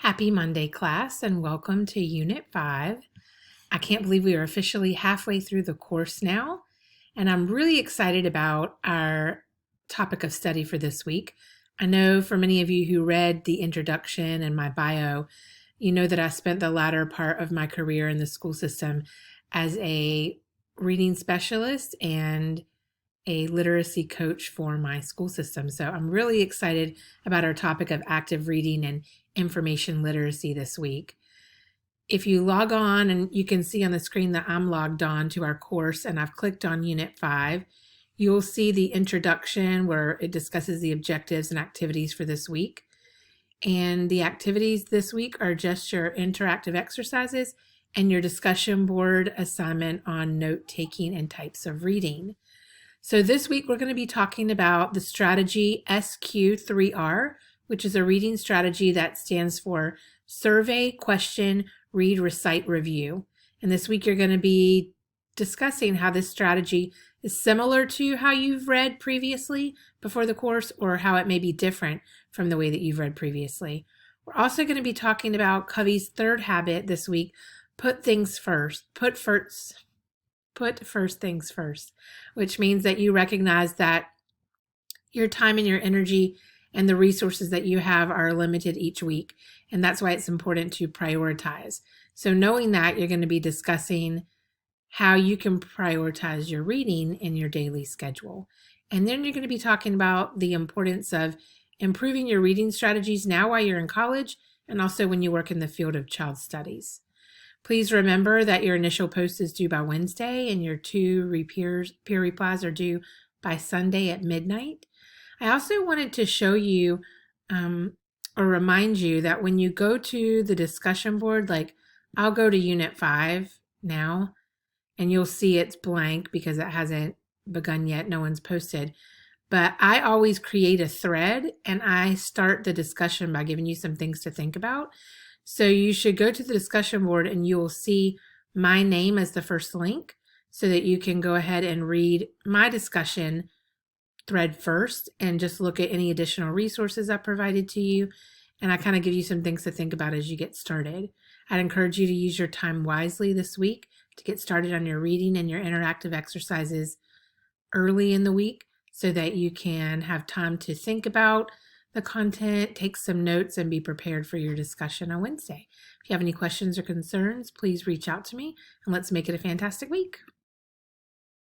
Happy Monday, class, and welcome to Unit 5. I can't believe we are officially halfway through the course now, and I'm really excited about our topic of study for this week. I know for many of you who read the introduction and my bio, you know that I spent the latter part of my career in the school system as a reading specialist and a literacy coach for my school system. So I'm really excited about our topic of active reading and information literacy this week. If you log on, and you can see on the screen that I'm logged on to our course and I've clicked on Unit 5, you'll see the introduction where it discusses the objectives and activities for this week. And the activities this week are just your interactive exercises and your discussion board assignment on note taking and types of reading. So this week we're going to be talking about the strategy SQ3R, which is a reading strategy that stands for Survey, Question, Read, Recite, Review. And this week you're going to be discussing how this strategy is similar to how you've read previously before the course, or how it may be different from the way that you've read previously. We're also going to be talking about Covey's third habit this week, put things first, put first things first, which means that you recognize that your time and your energy and the resources that you have are limited each week. And that's why it's important to prioritize. So knowing that, you're going to be discussing how you can prioritize your reading in your daily schedule. And then you're going to be talking about the importance of improving your reading strategies now while you're in college, and also when you work in the field of child studies. Please remember that your initial post is due by Wednesday and your two peer replies are due by Sunday at midnight. I also wanted to show you or remind you that when you go to the discussion board, like I'll go to Unit 5 now, and you'll see it's blank because it hasn't begun yet. No one's posted. But I always create a thread and I start the discussion by giving you some things to think about. So you should go to the discussion board and you will see my name as the first link so that you can go ahead and read my discussion thread first and just look at any additional resources I provided to you. And I kind of give you some things to think about as you get started. I'd encourage you to use your time wisely this week to get started on your reading and your interactive exercises early in the week so that you can have time to think about the content, take some notes, and be prepared for your discussion on Wednesday. If you have any questions or concerns, please reach out to me and let's make it a fantastic week.